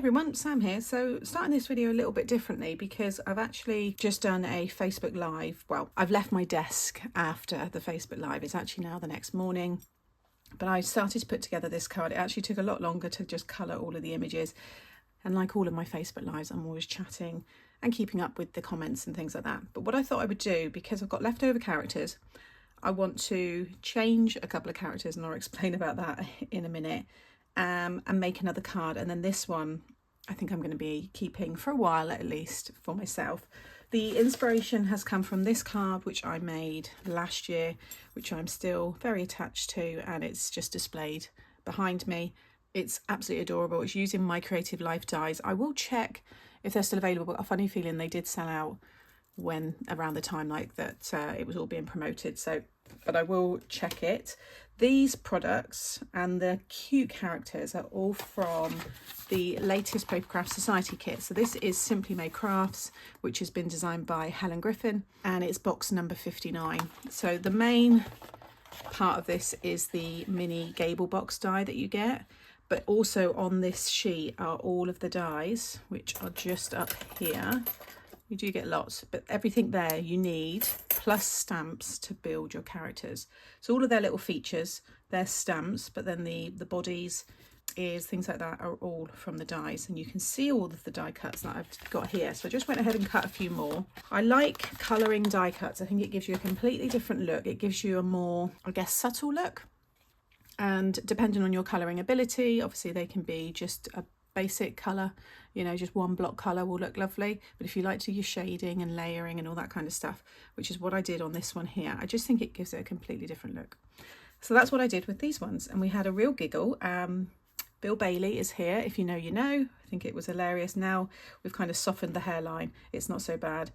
everyone, Sam here. So starting this video a little bit differently because I've actually just done a Facebook Live. Well, I've left my desk after the Facebook Live. It's actually now the next morning. But I started to put together this card. It actually took a lot longer to just colour all of the images. And like all of my Facebook Lives, I'm always chatting and keeping up with the comments and things like that. But what I thought I would do, because I've got leftover characters, I want to change a couple of characters, and I'll explain about that in a minute, and make another card. And then this one, I think I'm going to be keeping for a while, at least for myself. The inspiration has come from this card, which I made last year, which I'm still very attached to, and it's just displayed behind me. It's absolutely adorable. It's using my Creative Life dies. I will check if they're still available. I've got a funny feeling they did sell out when around the time like that it was all being promoted. So, but I will check it. These products and the cute characters are all from the latest Papercraft Society kit. So this is Simply Made Crafts, which has been designed by Helen Griffin, and it's box number 59. So the main part of this is the mini gable box die that you get, but also on this sheet are all of the dies, which are just up here. You do get lots, but everything there you need, plus stamps to build your characters. So all of their little features, they're stamps, but then the bodies, ears, things like that are all from the dies. And you can see all of the die cuts that I've got here. So I just went ahead and cut a few more. I like colouring die cuts. I think it gives you a completely different look. It gives you a more, I guess, subtle look. And depending on your colouring ability, obviously they can be just a basic colour, you know, just one block colour will look lovely. But if you like to use shading and layering and all that kind of stuff, which is what I did on this one here, I just think it gives it a completely different look. So that's what I did with these ones, and we had a real giggle. Bill Bailey is here. If you know, you know. I think it was hilarious. Now we've kind of softened the hairline. It's not so bad.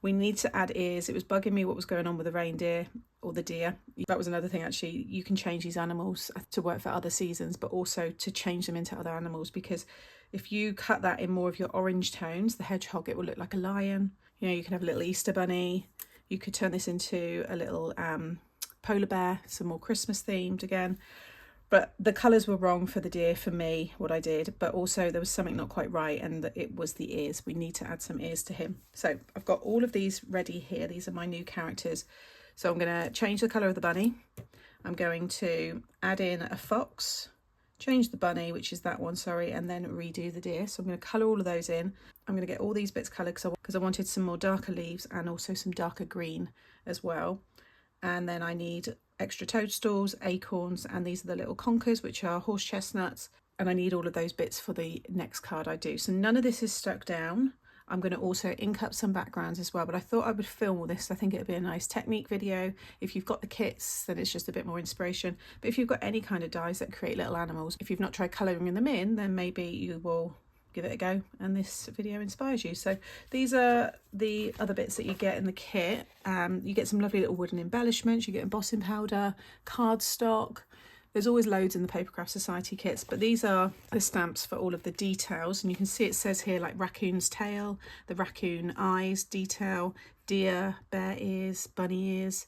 We need to add ears. It was bugging me what was going on with the reindeer or the deer. That was another thing, actually. You can change these animals to work for other seasons, but also to change them into other animals, because if you cut that in more of your orange tones, the hedgehog, it will look like a lion. You know, you can have a little Easter bunny. You could turn this into a little polar bear, some more Christmas themed again. But the colours were wrong for the deer for me, what I did, but also there was something not quite right, and it was the ears. We need to add some ears to him. So I've got all of these ready here. These are my new characters. So I'm going to change the colour of the bunny. I'm going to add in a fox, change the bunny, which is that one, sorry, and then redo the deer. So I'm going to colour all of those in. I'm going to get all these bits coloured because I wanted some more darker leaves and also some darker green as well. And then I need extra toadstools, acorns, and these are the little conkers, which are horse chestnuts. And I need all of those bits for the next card I do. So none of this is stuck down. I'm going to also ink up some backgrounds as well, but I thought I would film all this. I think it'd be a nice technique video. If you've got the kits, then it's just a bit more inspiration. But if you've got any kind of dies that create little animals, if you've not tried colouring them in, then maybe you will give it a go and this video inspires you. So these are the other bits that you get in the kit. You get some lovely little wooden embellishments, you get embossing powder, cardstock. There's always loads in the Papercraft Society kits, but these are the stamps for all of the details. And you can see it says here like raccoon's tail, the raccoon eyes detail, deer, bear ears, bunny ears.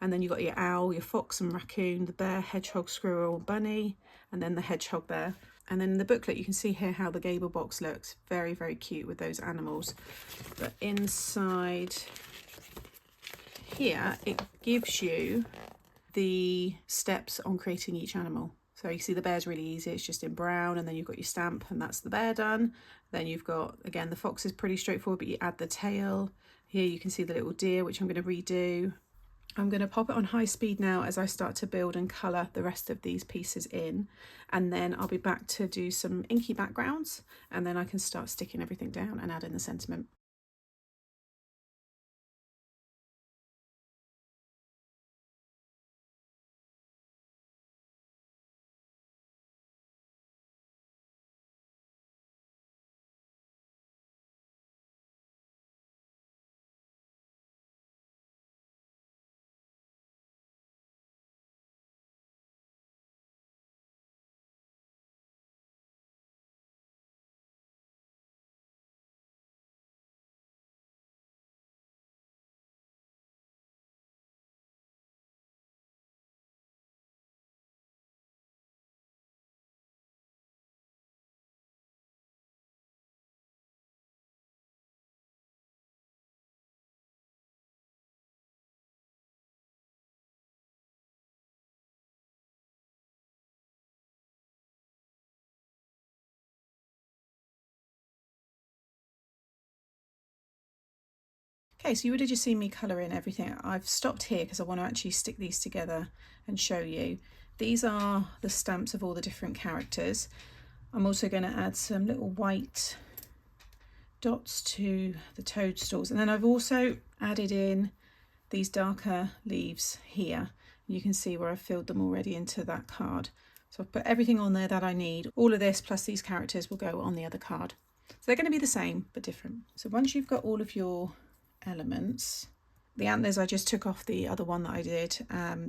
And then you've got your owl, your fox and raccoon, the bear, hedgehog, squirrel, bunny, and then the hedgehog there. And then in the booklet, you can see here how the gable box looks. Very, very cute with those animals. But inside here, it gives you the steps on creating each animal. So you see the bear's really easy. It's just in brown, and then you've got your stamp, and that's the bear done. Then you've got, again, the fox is pretty straightforward, but you add the tail. Here you can see the little deer, which I'm going to redo. I'm going to pop it on high speed now as I start to build and colour the rest of these pieces in, and then I'll be back to do some inky backgrounds, and then I can start sticking everything down and add in the sentiment. Okay, so you would have just seen me colour in everything. I've stopped here because I want to actually stick these together and show you. These are the stamps of all the different characters. I'm also going to add some little white dots to the toadstools, and then I've also added in these darker leaves here. You can see where I've filled them already into that card. So I've put everything on there that I need. All of this plus these characters will go on the other card. So they're going to be the same but different. So once you've got all of your elements, the antlers I just took off the other one that I did.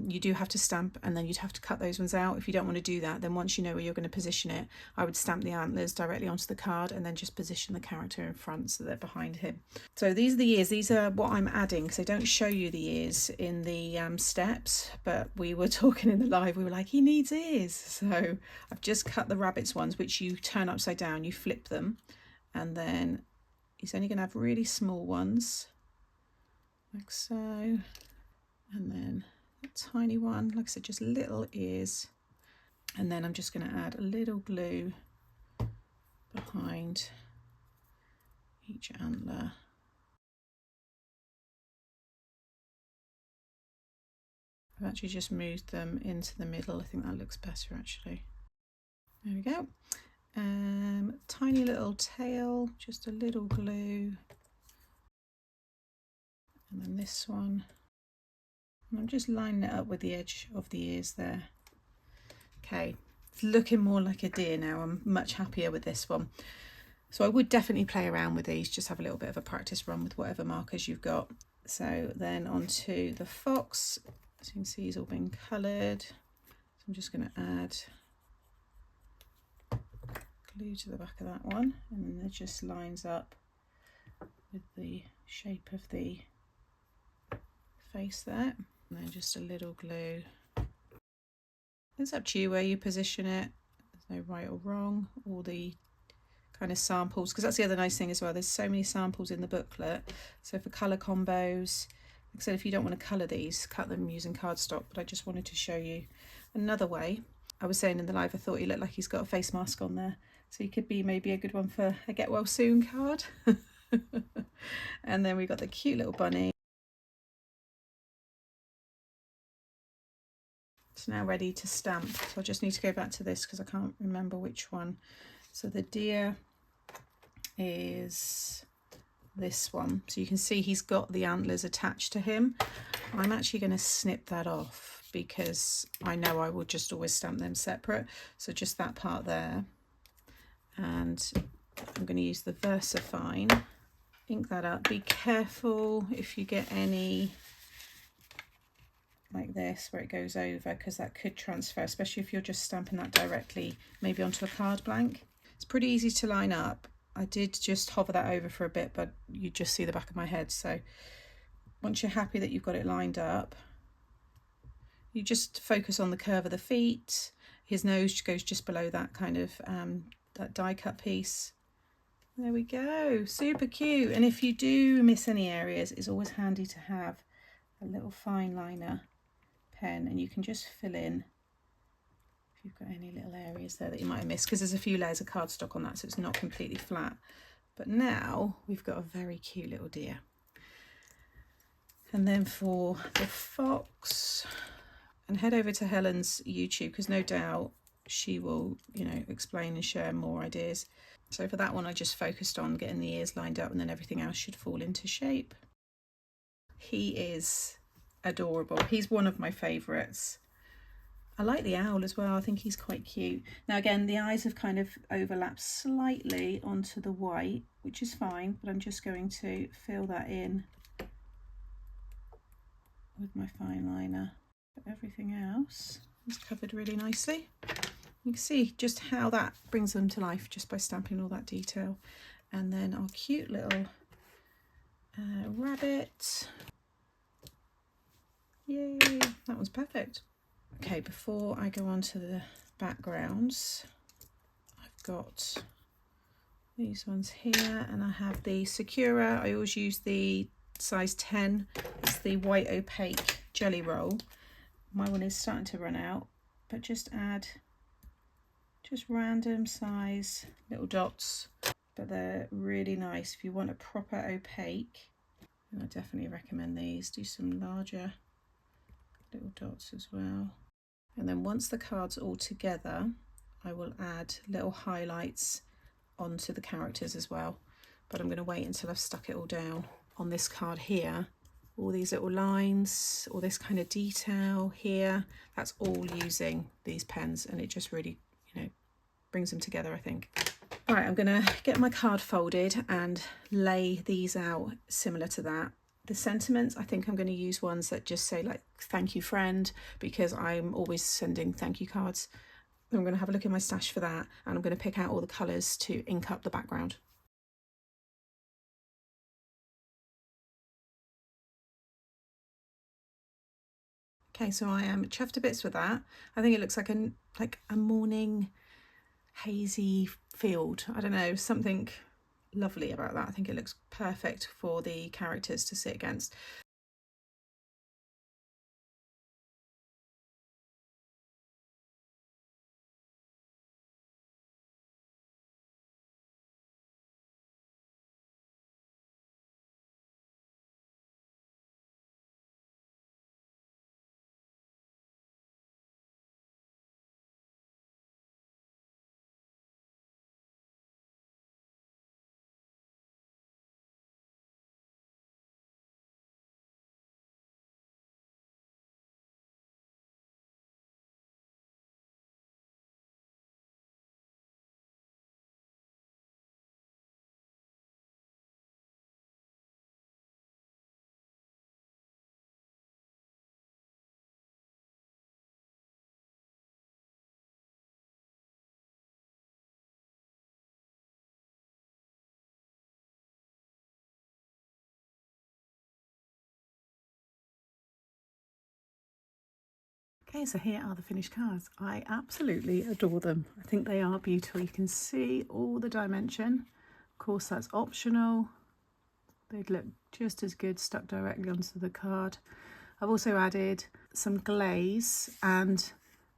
You do have to stamp, and then you'd have to cut those ones out. If you don't want to do that, then once you know where you're going to position it, I would stamp the antlers directly onto the card and then just position the character in front so they're behind him. So these are the ears. These are what I'm adding, because I don't show you the ears in the steps, but we were talking in the live, we were like, he needs ears. So I've just cut the rabbit's ones, which you turn upside down, you flip them, and then he's only going to have really small ones, like so, and then a tiny one, like I said, just little ears. And then I'm just going to add a little glue behind each antler. I've actually just moved them into the middle. I think that looks better actually. There we go. Tiny little tail, just a little glue. And then this one, and I'm just lining it up with the edge of the ears there. Okay, it's looking more like a deer now. I'm much happier with this one. So I would definitely play around with these, just have a little bit of a practice run with whatever markers you've got. So then onto the fox. As you can see, he's all been coloured. So I'm just going to add glue to the back of that one, and then it just lines up with the shape of the face there, and then just a little glue. It's up to you where you position it. There's no right or wrong. All the kind of samples, because that's the other nice thing as well, there's so many samples in the booklet. So for colour combos, like I said, if you don't want to colour these, cut them using cardstock, but I just wanted to show you another way. I was saying in the live, I thought he looked like he's got a face mask on there, so he could be maybe a good one for a get well soon card. And then we got the cute little bunny. It's now ready to stamp, so I just need to go back to this because I can't remember which one. So the deer is this one, so you can see he's got the antlers attached to him. I'm actually going to snip that off because I know I will just always stamp them separate, so just that part there. And I'm going to use the VersaFine, ink that up. Be careful if you get any like this where it goes over, because that could transfer, especially if you're just stamping that directly maybe onto a card blank. It's pretty easy to line up. I did just hover that over for a bit, but you just see the back of my head. So once you're happy that you've got it lined up, you just focus on the curve of the feet. His nose goes just below that kind of that die cut piece. There we go, super cute. And if you do miss any areas, it's always handy to have a little fine liner pen, and you can just fill in if you've got any little areas there that you might have missed, because there's a few layers of cardstock on that, so it's not completely flat. But now we've got a very cute little deer. And then for the fox, and head over to Helen's YouTube, because no doubt she will, you know, explain and share more ideas. So for that one, I just focused on getting the ears lined up, and then everything else should fall into shape. He is adorable. He's one of my favourites. I like the owl as well. I think he's quite cute. Now again, the eyes have kind of overlapped slightly onto the white, which is fine, but I'm just going to fill that in with my fine liner. But everything else is covered really nicely. You can see just how that brings them to life just by stamping all that detail. And then our cute little rabbit. Yay, that one's perfect. Okay, before I go on to the backgrounds, I've got these ones here, and I have the Sakura. I always use the size 10. It's the white opaque jelly roll. My one is starting to run out, but just add just random size little dots, but they're really nice if you want a proper opaque. And I definitely recommend these. Do some larger little dots as well. And then once the card's all together, I will add little highlights onto the characters as well. But I'm going to wait until I've stuck it all down. On this card here, all these little lines, all this kind of detail here, that's all using these pens, and it just really, you know, brings them together, I think. Right, I'm going to get my card folded and lay these out similar to that. The sentiments, I think I'm going to use ones that just say like, thank you friend, because I'm always sending thank you cards. I'm going to have a look in my stash for that, and I'm going to pick out all the colours to ink up the background. Okay, so I am chuffed to bits with that. I think it looks like a morning hazy field. I don't know, something lovely about that. I think it looks perfect for the characters to sit against. Okay, so here are the finished cards. I absolutely adore them. I think they are beautiful. You can see all the dimension. Of course, that's optional. They'd look just as good stuck directly onto the card. I've also added some glaze, and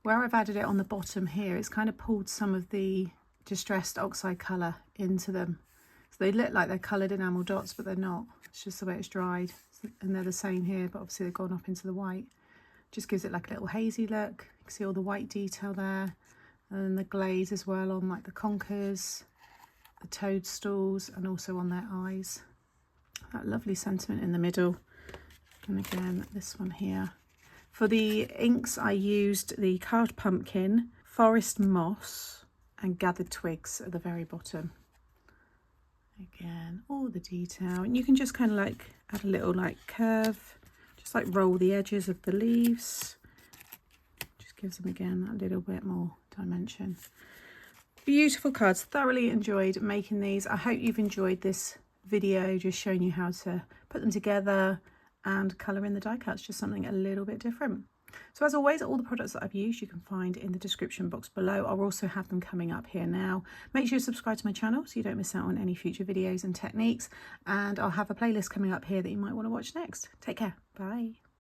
where I've added it on the bottom here, it's kind of pulled some of the distressed oxide colour into them. So they look like they're coloured enamel dots, but they're not. It's just the way it's dried. And they're the same here, but obviously they've gone up into the white. Just gives it like a little hazy look. You can see all the white detail there, and then the glaze as well on like the conkers, the toadstools, and also on their eyes. That lovely sentiment in the middle. And again, this one here. For the inks, I used the Carved Pumpkin, Forest Moss, and Gathered Twigs at the very bottom. Again, all the detail, and you can just kind of like add a little like curve. Just like roll the edges of the leaves. Just gives them again that little bit more dimension. Beautiful cards. Thoroughly enjoyed making these. I hope you've enjoyed this video just showing you how to put them together and colour in the die cuts, just something a little bit different. So as always, all the products that I've used you can find in the description box below. I'll also have them coming up here now. Make sure you subscribe to my channel so you don't miss out on any future videos and techniques, and I'll have a playlist coming up here that you might want to watch next. Take care. Bye.